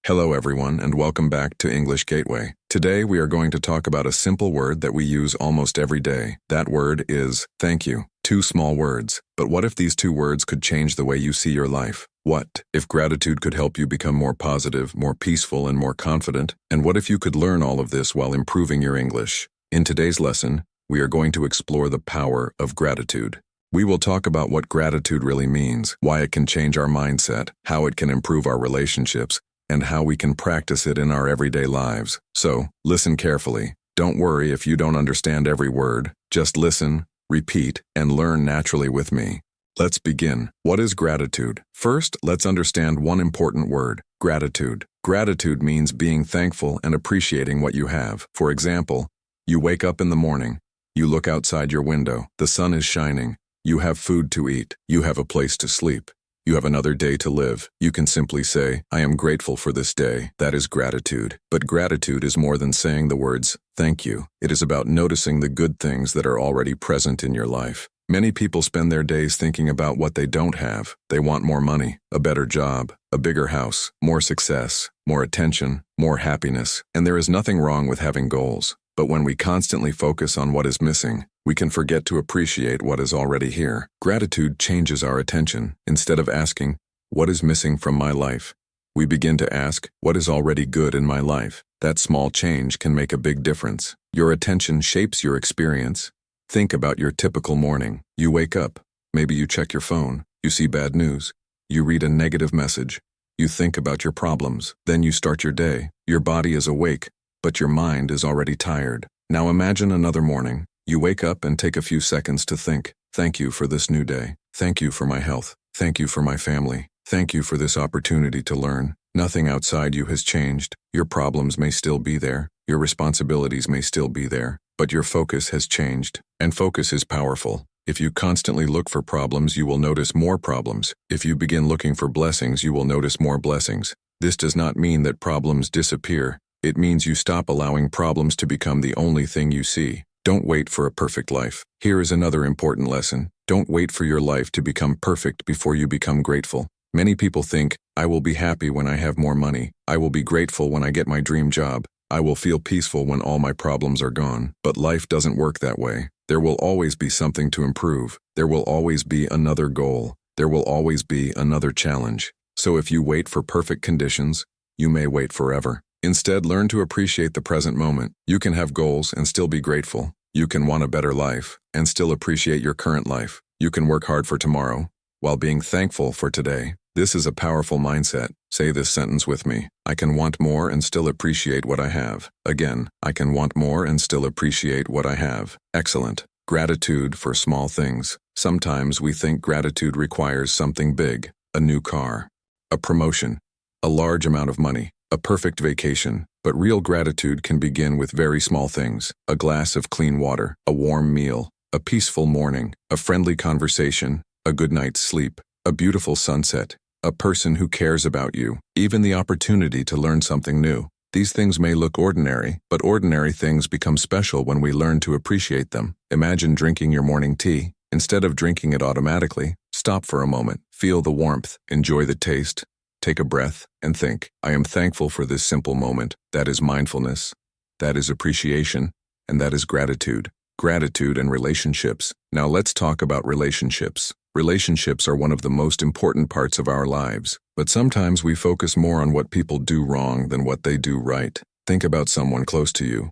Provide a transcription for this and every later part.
Hello everyone and welcome back to English Gateway. Today we are going to talk about a simple word that we use almost every day. That word is thank you. Two small words. But what if these two words could change the way you see your life? What if gratitude could help you become more positive, more peaceful, and more confident? And what if you could learn all of this while improving your English? In today's lesson, we are going to explore the power of gratitude. We will talk about what gratitude really means, why it can change our mindset, how it can improve our relationships, and how we can practice it in our everyday lives. So, listen carefully. Don't worry if you don't understand every word. Just listen, repeat, and learn naturally with me. Let's begin. What is gratitude? First, let's understand one important word, gratitude. Gratitude means being thankful and appreciating what you have. For example, you wake up in the morning. You look outside your window. The sun is shining. You have food to eat. You have a place to sleep. You have another day to live. You can simply say, I am grateful for this day. That is gratitude. But gratitude is more than saying the words, thank you. It is about noticing the good things that are already present in your life. Many people spend their days thinking about what they don't have. They want more money, a better job, a bigger house, more success, more attention, more happiness. And there is nothing wrong with having goals. But when we constantly focus on what is missing, we can forget to appreciate what is already here. Gratitude changes our attention. Instead of asking, what is missing from my life? We begin to ask, what is already good in my life? That small change can make a big difference. Your attention shapes your experience. Think about your typical morning. You wake up. Maybe you check your phone. You see bad news. You read a negative message. You think about your problems. Then you start your day. Your body is awake, but your mind is already tired. Now imagine another morning. You wake up and take a few seconds to think, thank you for this new day. Thank you for my health. Thank you for my family. Thank you for this opportunity to learn. Nothing outside you has changed. Your problems may still be there. Your responsibilities may still be there. But your focus has changed. And focus is powerful. If you constantly look for problems, you will notice more problems. If you begin looking for blessings, you will notice more blessings. This does not mean that problems disappear. It means you stop allowing problems to become the only thing you see. Don't wait for a perfect life. Here is another important lesson. Don't wait for your life to become perfect before you become grateful. Many people think, I will be happy when I have more money. I will be grateful when I get my dream job. I will feel peaceful when all my problems are gone. But life doesn't work that way. There will always be something to improve. There will always be another goal. There will always be another challenge. So if you wait for perfect conditions, you may wait forever. Instead, learn to appreciate the present moment. You can have goals and still be grateful. You can want a better life and still appreciate your current life. You can work hard for tomorrow while being thankful for today. This is a powerful mindset. Say this sentence with me. I can want more and still appreciate what I have. Again, I can want more and still appreciate what I have. Excellent. Gratitude for small things. Sometimes we think gratitude requires something big, a new car, a promotion, a large amount of money, a perfect vacation. But real gratitude can begin with very small things. A glass of clean water, a warm meal, a peaceful morning, a friendly conversation, a good night's sleep, a beautiful sunset, a person who cares about you, even the opportunity to learn something new. These things may look ordinary, but ordinary things become special when we learn to appreciate them. Imagine drinking your morning tea. Instead of drinking it automatically, stop for a moment, feel the warmth, enjoy the taste. Take a breath and think, I am thankful for this simple moment. That is mindfulness. That is appreciation. And that is gratitude. Gratitude and relationships. Now let's talk about relationships. Relationships are one of the most important parts of our lives. But sometimes we focus more on what people do wrong than what they do right. Think about someone close to you.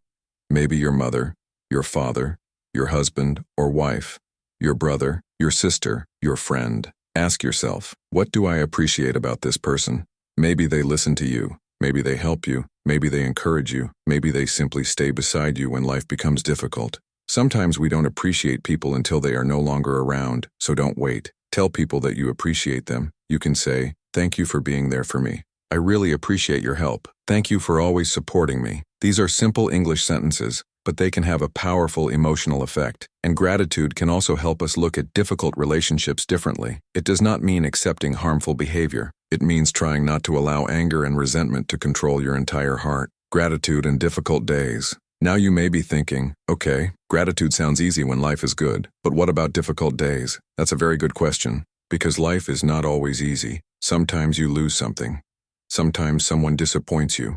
Maybe your mother, your father, your husband or wife, your brother, your sister, your friend. Ask yourself, what do I appreciate about this person? Maybe they listen to you. Maybe they help you. Maybe they encourage you. Maybe they simply stay beside you when life becomes difficult. Sometimes we don't appreciate people until they are no longer around, so don't wait. Tell people that you appreciate them. You can say, thank you for being there for me. I really appreciate your help. Thank you for always supporting me. These are simple English sentences, but they can have a powerful emotional effect. And gratitude can also help us look at difficult relationships differently. It does not mean accepting harmful behavior. It means trying not to allow anger and resentment to control your entire heart. Gratitude in difficult days. Now you may be thinking, okay, gratitude sounds easy when life is good, but what about difficult days? That's a very good question, because life is not always easy. Sometimes you lose something. Sometimes someone disappoints you.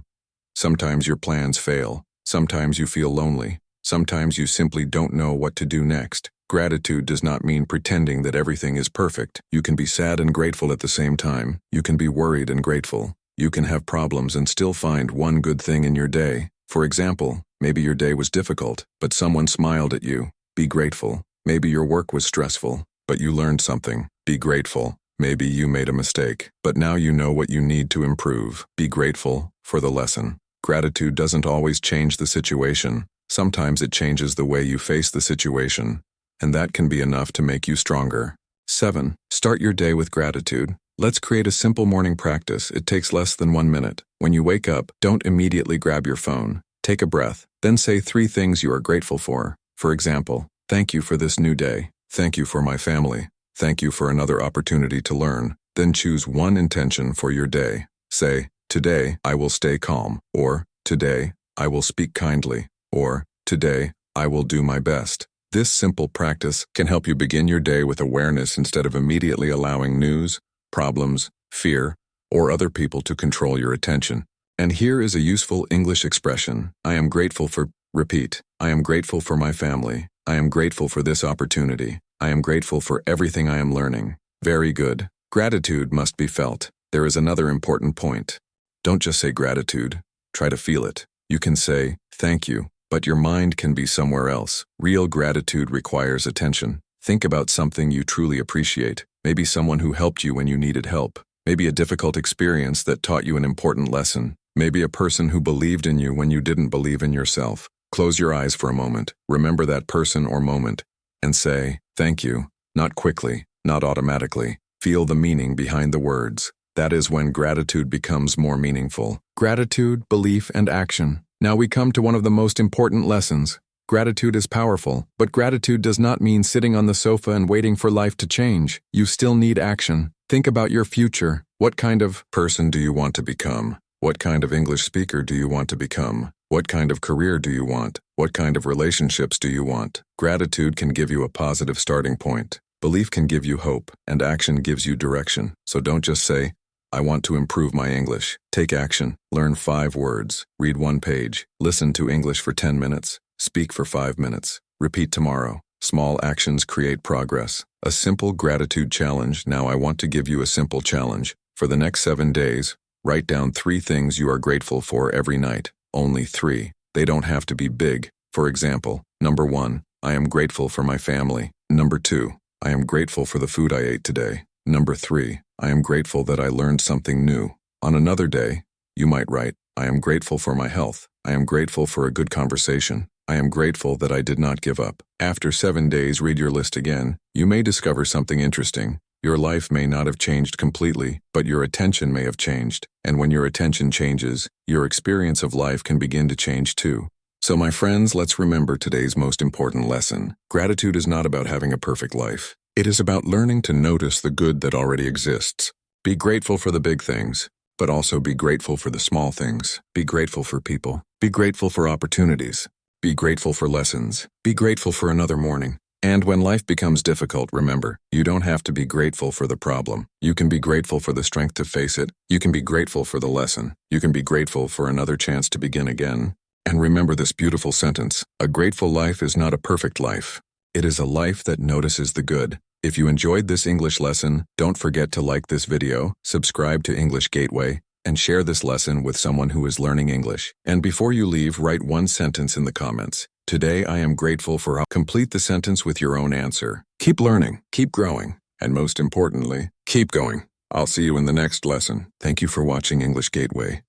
Sometimes your plans fail. Sometimes you feel lonely. Sometimes you simply don't know what to do next. Gratitude does not mean pretending that everything is perfect. You can be sad and grateful at the same time. You can be worried and grateful. You can have problems and still find one good thing in your day. For example, maybe your day was difficult, but someone smiled at you. Be grateful. Maybe your work was stressful, but you learned something. Be grateful. Maybe you made a mistake, but now you know what you need to improve. Be grateful for the lesson. Gratitude doesn't always change the situation. Sometimes it changes the way you face the situation, and that can be enough to make you stronger. 7. Start your day with gratitude. Let's create a simple morning practice. It takes less than 1 minute. When you wake up, don't immediately grab your phone. Take a breath, then say 3 things you are grateful for. For example, thank you for this new day. Thank you for my family. Thank you for another opportunity to learn. Then choose one intention for your day. Say, today, I will stay calm, or today, I will speak kindly, or today, I will do my best. This simple practice can help you begin your day with awareness instead of immediately allowing news, problems, fear, or other people to control your attention. And here is a useful English expression. I am grateful for. Repeat. I am grateful for my family. I am grateful for this opportunity. I am grateful for everything I am learning. Very good. Gratitude must be felt. There is another important point. Don't just say gratitude. Try to feel it. You can say, thank you, but your mind can be somewhere else. Real gratitude requires attention. Think about something you truly appreciate. Maybe someone who helped you when you needed help. Maybe a difficult experience that taught you an important lesson. Maybe a person who believed in you when you didn't believe in yourself. Close your eyes for a moment. Remember that person or moment and say, thank you. Not quickly, not automatically. Feel the meaning behind the words. That is when gratitude becomes more meaningful. Gratitude, belief, and action. Now we come to one of the most important lessons. Gratitude is powerful, but gratitude does not mean sitting on the sofa and waiting for life to change. You still need action. Think about your future. What kind of person do you want to become? What kind of English speaker do you want to become? What kind of career do you want? What kind of relationships do you want? Gratitude can give you a positive starting point. Belief can give you hope, and action gives you direction. So don't just say, I want to improve my English. Take action. Learn 5 words. Read 1 page. Listen to English for 10 minutes. Speak for 5 minutes. Repeat tomorrow. Small actions create progress. A simple gratitude challenge. Now I want to give you a simple challenge. For the next 7 days, write down 3 things you are grateful for every night. Only 3. They don't have to be big. For example, number 1, I am grateful for my family. Number 2, I am grateful for the food I ate today. Number 3, I am grateful that I learned something new. On another day, you might write, I am grateful for my health. I am grateful for a good conversation. I am grateful that I did not give up. After 7 days, read your list again. You may discover something interesting. Your life may not have changed completely, but your attention may have changed. And when your attention changes, your experience of life can begin to change too. So my friends, let's remember today's most important lesson. Gratitude is not about having a perfect life. It is about learning to notice the good that already exists. Be grateful for the big things, but also be grateful for the small things. Be grateful for people. Be grateful for opportunities. Be grateful for lessons. Be grateful for another morning. And when life becomes difficult, remember, you don't have to be grateful for the problem. You can be grateful for the strength to face it. You can be grateful for the lesson. You can be grateful for another chance to begin again. And remember this beautiful sentence: a grateful life is not a perfect life. It is a life that notices the good. If you enjoyed this English lesson, don't forget to like this video, subscribe to English Gateway, and share this lesson with someone who is learning English. And before you leave, write 1 sentence in the comments. Today I am grateful for how. Complete the sentence with your own answer. Keep learning, keep growing, and most importantly, keep going. I'll see you in the next lesson. Thank you for watching English Gateway.